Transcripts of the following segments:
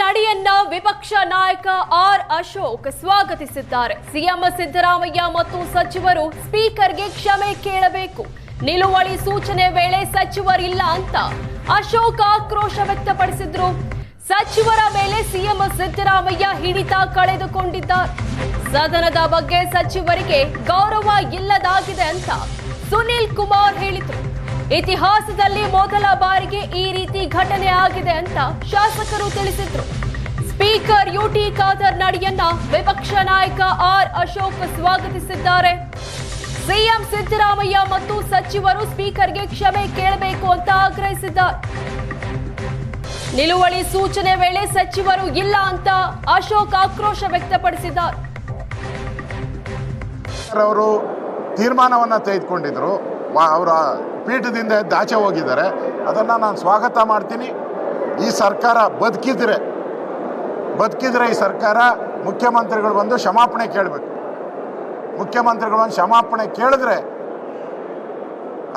ನಡೆಯನ್ನ ವಿಪಕ್ಷ ನಾಯಕ ಆರ್ ಅಶೋಕ್ ಸ್ವಾಗತಿಸಿದ್ದಾರೆ. ಸಿಎಂ ಸಿದ್ದರಾಮಯ್ಯ ಮತ್ತು ಸಚಿವರು ಸ್ಪೀಕರ್ಗೆ ಕ್ಷಮೆ ಕೇಳಬೇಕು. ನಿಲುವಳಿ ಸೂಚನೆ ವೇಳೆ ಸಚಿವರಿಲ್ಲ ಅಂತ ಅಶೋಕ್ ಆಕ್ರೋಶ ವ್ಯಕ್ತಪಡಿಸಿದ್ರು. ಸಚಿವರ ಮೇಲೆ ಸಿಎಂ ಸಿದ್ದರಾಮಯ್ಯ ಹಿಡಿತ ಕಳೆದುಕೊಂಡಿದ್ದಾರೆ. ಸದನದ ಬಗ್ಗೆ ಸಚಿವರಿಗೆ ಗೌರವ ಇಲ್ಲದಾಗಿದೆ ಅಂತ ಸುನೀಲ್ ಕುಮಾರ್ ಹೇಳಿದರು. ಇತಿಹಾಸದಲ್ಲಿ ಮೊದಲ ಬಾರಿಗೆ ಈ ರೀತಿ ಘಟನೆ ಆಗಿದೆ ಅಂತ ಶಾಸಕರು ತಿಳಿಸಿದ್ರು. ಸ್ಪೀಕರ್ ಯುಟಿ ಖಾದರ್ ನಡೆಯನ್ನ ವಿಪಕ್ಷ ನಾಯಕ ಆರ್ ಅಶೋಕ್ ಸ್ವಾಗತಿಸಿದ್ದಾರೆ. ಸಿಎಂ ಸಿದ್ದರಾಮಯ್ಯ ಮತ್ತು ಸಚಿವರು ಸ್ಪೀಕರ್ಗೆ ಕ್ಷಮೆ ಕೇಳಬೇಕು ಅಂತ ಆಗ್ರಹಿಸಿದ್ದಾರೆ. ನಿಲುವಳಿ ಸೂಚನೆ ವೇಳೆ ಸಚಿವರು ಇಲ್ಲ ಅಂತ ಅಶೋಕ್ ಆಕ್ರೋಶ ವ್ಯಕ್ತಪಡಿಸಿದ್ದಾರೆ. ಅವರು ತೀರ್ಮಾನವನ್ನು ತೆಗೆದುಕೊಂಡಿದ್ರು. ಅವರ ಪೀಠದಿಂದ ಆಚೆ ಹೋಗಿದ್ದಾರೆ. ಅದನ್ನು ನಾನು ಸ್ವಾಗತ ಮಾಡ್ತೀನಿ. ಈ ಸರ್ಕಾರ ಬದುಕಿದ್ರೆ ಈ ಸರ್ಕಾರ ಮುಖ್ಯಮಂತ್ರಿಗಳು ಬಂದು ಕ್ಷಮಾಪಣೆ ಕೇಳಬೇಕು. ಮುಖ್ಯಮಂತ್ರಿಗಳು ಬಂದು ಕ್ಷಮಾಪಣೆ ಕೇಳಿದ್ರೆ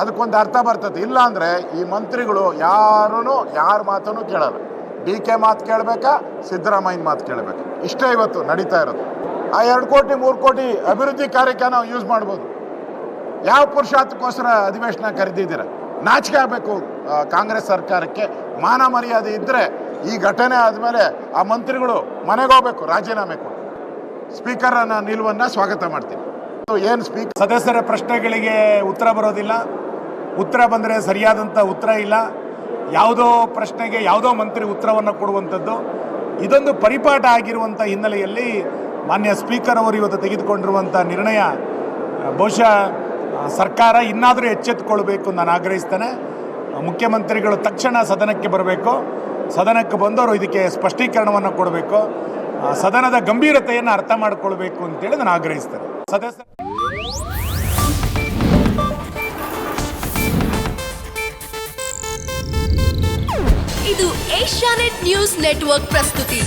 ಅದಕ್ಕೊಂದು ಅರ್ಥ ಬರ್ತದೆ. ಇಲ್ಲ ಅಂದರೆ ಈ ಮಂತ್ರಿಗಳು ಯಾರ ಮಾತನ್ನು ಕೇಳಲ್ಲ. DK ಮಾತು ಕೇಳಬೇಕಾ, ಸಿದ್ದರಾಮಯ್ಯನ ಮಾತು ಕೇಳಬೇಕಾ, ಇಷ್ಟೇ ಇವತ್ತು ನಡೀತಾ ಇರೋದು. ಆ 2 ಕೋಟಿ 3 ಕೋಟಿ ಅಭಿವೃದ್ಧಿ ಕಾರ್ಯಕ್ಕೆ ನಾವು ಯೂಸ್ ಮಾಡ್ಬೋದು. ಯಾವ ಪುರುಷಾರ್ಥಕ್ಕೋಸ್ಕರ ಅಧಿವೇಶನ ಕರೆದಿದ್ದೀರ? ನಾಚಿಕೆ ಆಗಬೇಕು ಕಾಂಗ್ರೆಸ್ ಸರ್ಕಾರಕ್ಕೆ. ಮಾನ ಮರ್ಯಾದೆ ಇದ್ದರೆ ಈ ಘಟನೆ ಆದಮೇಲೆ ಆ ಮಂತ್ರಿಗಳು ಮನೆಗೆ ಹೋಗ್ಬೇಕು, ರಾಜೀನಾಮೆ ಕೊಟ್ಟು. ಸ್ಪೀಕರನ ನಿಲುವನ್ನು ಸ್ವಾಗತ ಮಾಡ್ತೀನಿ. ಏನು ಸ್ಪೀಕರ್ ಸದಸ್ಯರ ಪ್ರಶ್ನೆಗಳಿಗೆ ಉತ್ತರ ಬರೋದಿಲ್ಲ. ಉತ್ತರ ಬಂದರೆ ಸರಿಯಾದಂಥ ಉತ್ತರ ಇಲ್ಲ. ಯಾವುದೋ ಪ್ರಶ್ನೆಗೆ ಯಾವುದೋ ಮಂತ್ರಿ ಉತ್ತರವನ್ನು ಕೊಡುವಂಥದ್ದು ಇದೊಂದು ಪರಿಪಾಠ ಆಗಿರುವಂಥ ಹಿನ್ನೆಲೆಯಲ್ಲಿ ಮಾನ್ಯ ಸ್ಪೀಕರ್ ಅವರು ಇವತ್ತು ತೆಗೆದುಕೊಂಡಿರುವಂಥ ನಿರ್ಣಯ ಬಹುಶಃ ಸರ್ಕಾರ ಇನ್ನಾದರೂ ಎಚ್ಚೆತ್ತುಕೊಳ್ಬೇಕು ನಾನು ಆಗ್ರಹಿಸ್ತೇನೆ. ಮುಖ್ಯಮಂತ್ರಿಗಳು ತಕ್ಷಣ ಸದನಕ್ಕೆ ಬರಬೇಕು. ಸದನಕ್ಕೆ ಬಂದವರು ಇದಕ್ಕೆ ಸ್ಪಷ್ಟೀಕರಣವನ್ನು ಕೊಡಬೇಕು. ಸದನದ ಗಂಭೀರತೆಯನ್ನು ಅರ್ಥ ಮಾಡಿಕೊಳ್ಬೇಕು ಅಂತೇಳಿ ನಾನು ಆಗ್ರಹಿಸ್ತೇನೆ. ಸದಸ್ಯ ಇದು ಏಷ್ಯಾನೆಟ್ ನ್ಯೂಸ್ ನೆಟ್ವರ್ಕ್ ಪ್ರಸ್ತುತಿ.